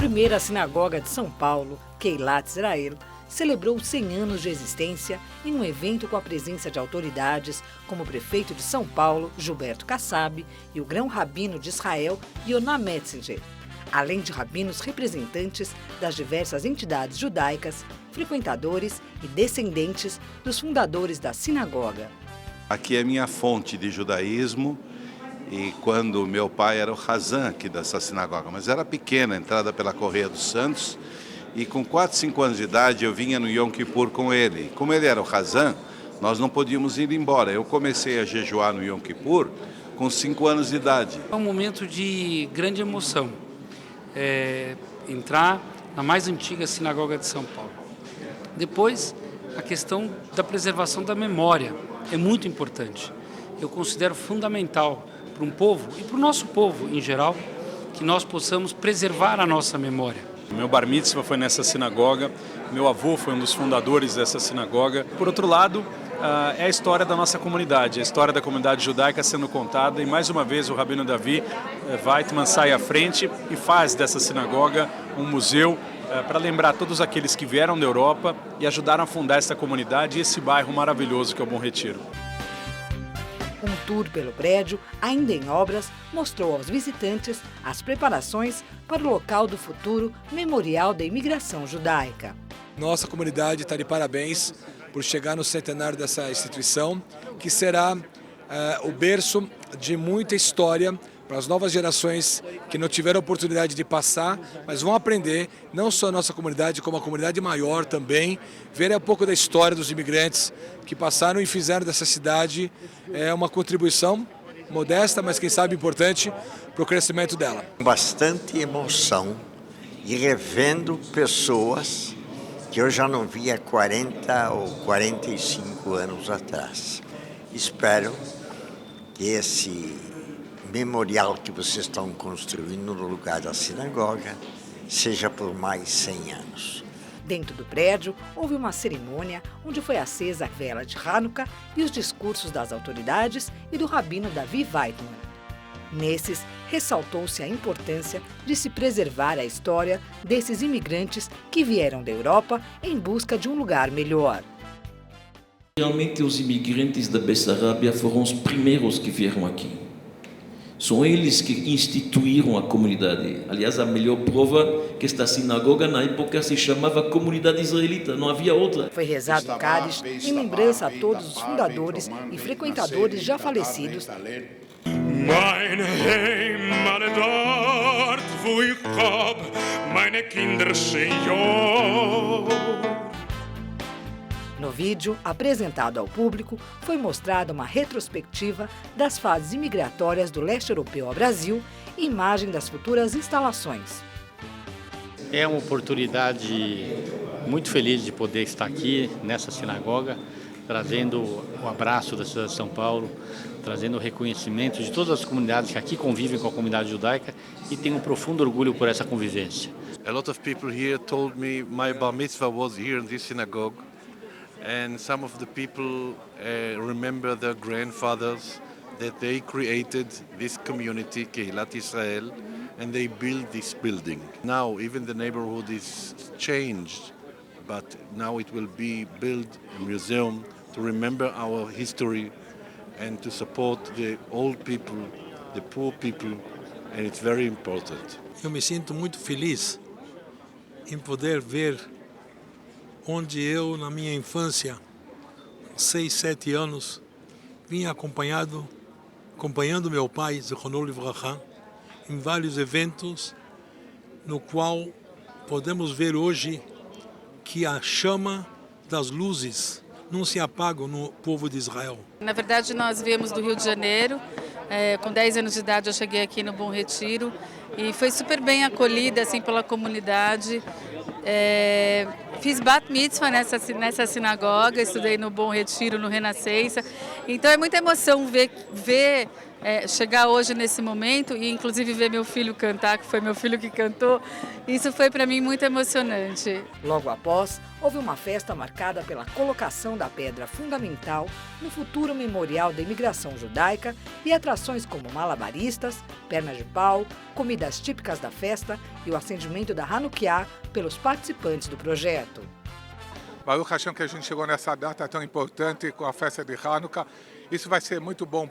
primeira sinagoga de São Paulo, Keilat Israel, celebrou 100 anos de existência em um evento com a presença de autoridades como o prefeito de São Paulo, Gilberto Kassab, e o grão-rabino de Israel, Yonah Metzinger, além de rabinos representantes das diversas entidades judaicas, frequentadores e descendentes dos fundadores da sinagoga. Aqui é minha fonte de judaísmo, e quando meu pai era o Hazan aqui dessa sinagoga, mas era pequena, entrada pela Correia dos Santos, e com 4, 5 anos de idade eu vinha no Yom Kippur com ele. Como ele era o Hazan, nós não podíamos ir embora. Eu comecei a jejuar no Yom Kippur com 5 anos de idade. É um momento de grande emoção, entrar na mais antiga sinagoga de São Paulo. Depois, a questão da preservação da memória é muito importante. Eu considero fundamental para um povo e para o nosso povo em geral que nós possamos preservar a nossa memória. Meu bar mitzvah foi nessa sinagoga, meu avô foi um dos fundadores dessa sinagoga. Por outro lado, é a história da nossa comunidade, a história da comunidade judaica sendo contada, e mais uma vez o Rabino Davi Weitman sai à frente e faz dessa sinagoga um museu para lembrar todos aqueles que vieram da Europa e ajudaram a fundar essa comunidade e esse bairro maravilhoso que é o Bom Retiro. Um tour pelo prédio, ainda em obras, mostrou aos visitantes as preparações para o local do futuro Memorial da Imigração Judaica. Nossa comunidade está de parabéns por chegar no centenário dessa instituição, que será o berço de muita história para as novas gerações que não tiveram oportunidade de passar, mas vão aprender, não só a nossa comunidade, como a comunidade maior também, ver um pouco da história dos imigrantes que passaram e fizeram dessa cidade uma contribuição modesta, mas quem sabe importante, para o crescimento dela. Bastante emoção e revendo pessoas que eu já não via 40 ou 45 anos atrás. Espero que esse memorial que vocês estão construindo no lugar da sinagoga seja por mais 100 anos. Dentro do prédio, houve uma cerimônia onde foi acesa a vela de Hanukkah e os discursos das autoridades e do rabino Davi Weitman. Nesses, ressaltou-se a importância de se preservar a história desses imigrantes que vieram da Europa em busca de um lugar melhor. Realmente, os imigrantes da Bessarabia foram os primeiros que vieram aqui. São eles que instituíram a comunidade. Aliás, a melhor prova que esta sinagoga na época se chamava Comunidade Israelita, não havia outra. Foi rezado o Cádiz em lembrança a todos os fundadores e frequentadores já falecidos. Mein Heimat dort, wo ich hab meine Kinder Senhor. No vídeo, apresentado ao público, foi mostrada uma retrospectiva das fases imigratórias do leste europeu ao Brasil e imagem das futuras instalações. É uma oportunidade muito feliz de poder estar aqui nessa sinagoga, trazendo o abraço da cidade de São Paulo, trazendo o reconhecimento de todas as comunidades que aqui convivem com a comunidade judaica e tenho um profundo orgulho por essa convivência. A lot of people here told me my bar mitzvah was here in this synagogue. And some of the people remember their grandfathers, that they created this community, Keilat Israel, and they built this building. Now even the neighborhood is changed, but now it will be built a museum to remember our history and to support the old people, the poor people, and it's very important. Eu me sinto muito feliz em poder ver onde eu, na minha infância, 6, 7 anos, vinha acompanhando meu pai, Zichrono Livracha, em vários eventos, no qual podemos ver hoje que a chama das luzes não se apaga no povo de Israel. Na verdade, nós viemos do Rio de Janeiro. Com 10 anos de idade eu cheguei aqui no Bom Retiro e foi super bem acolhida assim, pela comunidade. Fiz Bat Mitzvah nessa sinagoga, estudei no Bom Retiro, no Renascença. Então é muita emoção ver chegar hoje nesse momento e inclusive ver meu filho cantar, que foi meu filho que cantou, isso foi para mim muito emocionante. Logo após, houve uma festa marcada pela colocação da pedra fundamental no futuro memorial da imigração judaica e atrações como malabaristas, pernas de pau, comidas típicas da festa e o acendimento da Hanukkah pelos participantes do projeto. Baruch Hashem que a gente chegou nessa data tão importante com a festa de Hanukkah. Isso vai ser muito bom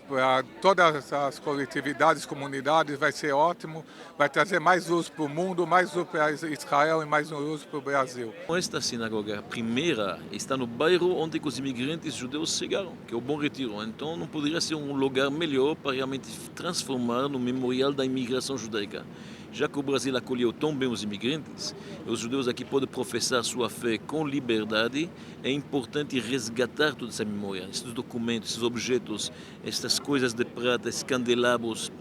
para todas as coletividades, comunidades, vai ser ótimo, vai trazer mais luz para o mundo, mais luz para Israel e mais luz para o Brasil. Esta sinagoga, a primeira, está no bairro onde os imigrantes judeus chegaram, que é o Bom Retiro. Então não poderia ser um lugar melhor para realmente transformar no memorial da imigração judaica. Já que o Brasil acolheu tão bem os imigrantes, os judeus aqui podem professar sua fé com liberdade, é importante resgatar toda essa memória, esses documentos, esses objetos, essas coisas de prata, esses candelabros,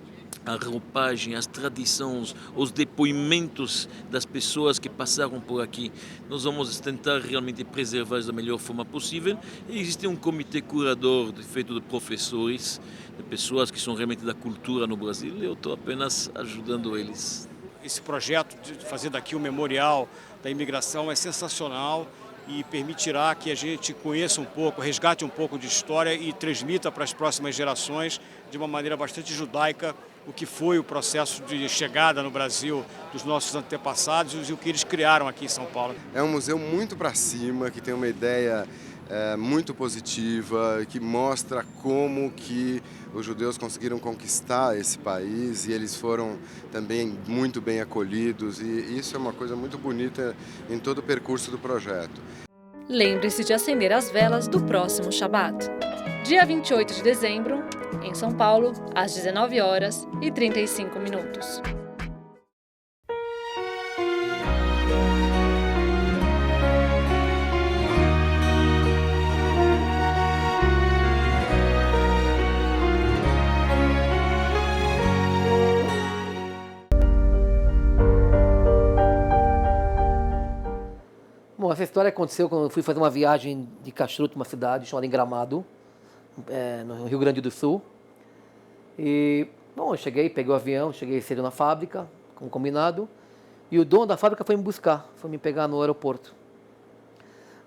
a roupagem, as tradições, os depoimentos das pessoas que passaram por aqui. Nós vamos tentar realmente preservar da melhor forma possível. E existe um comitê curador feito de professores, de pessoas que são realmente da cultura no Brasil. Eu estou apenas ajudando eles. Esse projeto de fazer daqui o memorial da imigração é sensacional e permitirá que a gente conheça um pouco, resgate um pouco de história e transmita para as próximas gerações de uma maneira bastante judaica o que foi o processo de chegada no Brasil dos nossos antepassados e o que eles criaram aqui em São Paulo. É um museu muito para cima, que tem uma ideia muito positiva, que mostra como que os judeus conseguiram conquistar esse país e eles foram também muito bem acolhidos e isso é uma coisa muito bonita em todo o percurso do projeto. Lembre-se de acender as velas do próximo Shabat. Dia 28 de dezembro, em São Paulo, às 19h35. Bom, essa história aconteceu quando eu fui fazer uma viagem de kashrut, uma cidade chamada Gramado, no Rio Grande do Sul. E, bom, eu cheguei, peguei o avião, cheguei cedo na fábrica, como combinado, e o dono da fábrica foi me buscar, foi me pegar no aeroporto.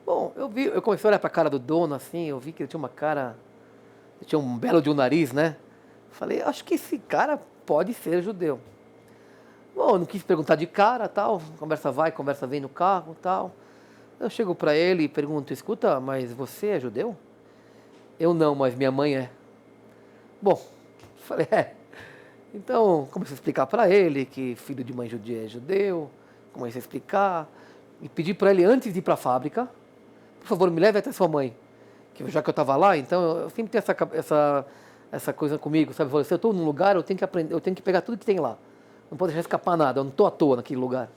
Bom, eu comecei a olhar para a cara do dono, assim, eu vi que ele tinha uma cara, ele tinha um belo de um nariz, né? Falei, acho que esse cara pode ser judeu. Bom, eu não quis perguntar de cara, tal, conversa vai, conversa vem no carro, tal. Eu chego para ele e pergunto, escuta, mas você é judeu? Eu não, mas minha mãe é. Bom, falei, Então, comecei a explicar para ele que filho de mãe judia é judeu, comecei a explicar, e pedi para ele, antes de ir para a fábrica, por favor, me leve até sua mãe, que já que eu estava lá, então eu sempre tenho essa coisa comigo, sabe? Eu falei, se eu estou num lugar, eu tenho que aprender, eu tenho que pegar tudo que tem lá, não pode deixar escapar nada, eu não estou à toa naquele lugar.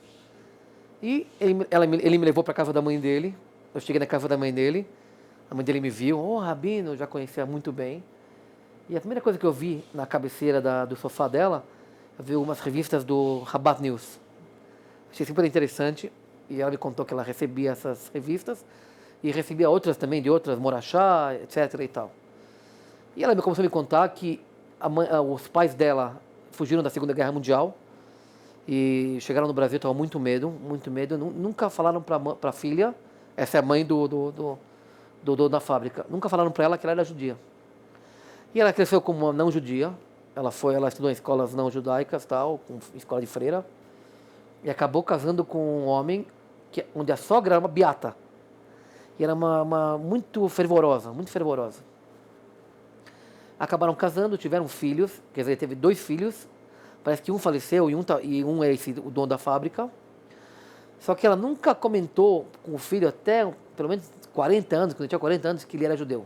E ele me levou para a casa da mãe dele, eu cheguei na casa da mãe dele, a mãe dele me viu, Rabino, eu já conhecia muito bem. E a primeira coisa que eu vi na cabeceira do sofá dela, eu vi umas revistas do Rabat News. Achei super interessante. E ela me contou que ela recebia essas revistas e recebia outras também, de outras, Morachá, etc. e tal. E ela começou a me contar que os pais dela fugiram da Segunda Guerra Mundial e chegaram no Brasil, estavam muito medo. Nunca falaram para a filha, essa é a mãe do dono da fábrica, nunca falaram para ela que ela era judia. E ela cresceu como uma não judia, ela estudou em escolas não judaicas, tal, com escola de freira, e acabou casando com um homem onde a sogra era uma beata. E era muito fervorosa, muito fervorosa. Acabaram casando, tiveram filhos, quer dizer, teve 2 filhos, parece que um faleceu e um é o dono da fábrica. Só que ela nunca comentou com o filho até pelo menos 40 anos, quando ele tinha 40 anos, que ele era judeu.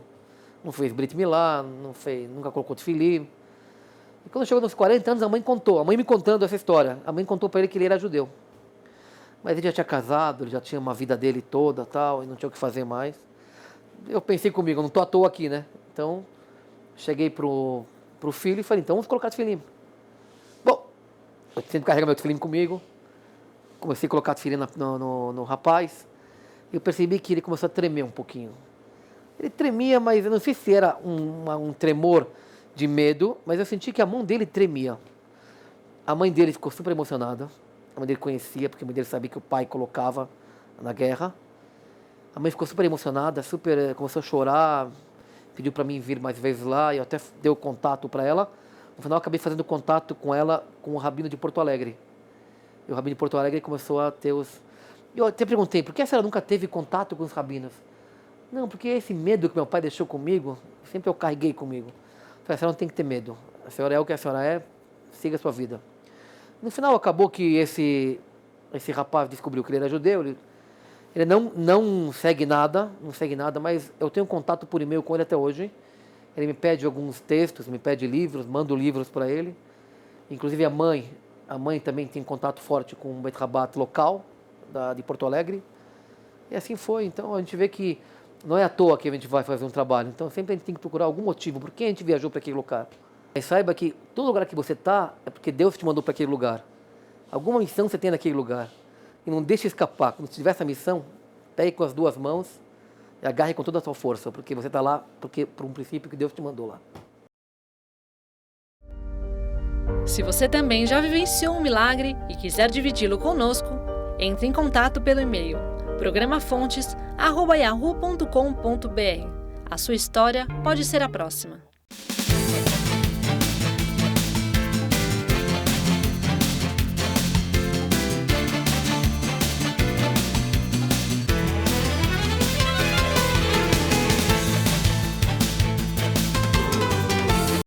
Não fez Brit Milá, nunca colocou tefilim. E quando chegou nos 40 anos, a mãe me contando essa história. A mãe contou para ele que ele era judeu. Mas ele já tinha casado, ele já tinha uma vida dele toda, tal, e não tinha o que fazer mais. Eu pensei comigo, eu não estou à toa aqui, né? Então, cheguei pro filho e falei, então vamos colocar tefilim. Bom, eu sempre carrego meu tefilim comigo. Comecei a colocar tefilim no rapaz. E eu percebi que ele começou a tremer um pouquinho. Ele tremia, mas eu não sei se era um tremor de medo, mas eu senti que a mão dele tremia. A mãe dele ficou super emocionada. A mãe dele conhecia, porque a mãe dele sabia que o pai colocava na guerra. A mãe ficou super emocionada, começou a chorar, pediu para mim vir mais vezes lá, e eu até dei o contato para ela. No final, eu acabei fazendo contato com ela, com o Rabino de Porto Alegre. E o Rabino de Porto Alegre começou a ter os... Eu até perguntei, por que a senhora nunca teve contato com os rabinos? Não, porque esse medo que meu pai deixou comigo, sempre eu carreguei comigo. Eu falei, a senhora não tem que ter medo. A senhora é o que a senhora é, siga a sua vida. No final, acabou que esse rapaz descobriu que ele era judeu. Ele não segue nada, mas eu tenho contato por e-mail com ele até hoje. Ele me pede alguns textos, me pede livros, mando livros para ele. Inclusive a mãe também tem contato forte com o Beit Rabat local, de Porto Alegre. E assim foi. Então a gente vê que não é à toa que a gente vai fazer um trabalho. Então sempre a gente tem que procurar algum motivo, por que a gente viajou para aquele lugar. Mas saiba que todo lugar que você está é porque Deus te mandou para aquele lugar. Alguma missão você tem naquele lugar. E não deixe escapar. Quando tiver essa missão, pegue com as duas mãos e agarre com toda a sua força, porque você está lá por um princípio que Deus te mandou lá. Se você também já vivenciou um milagre e quiser dividi-lo conosco, entre em contato pelo e-mail programafontes@yahoo.com.br. A sua história pode ser a próxima.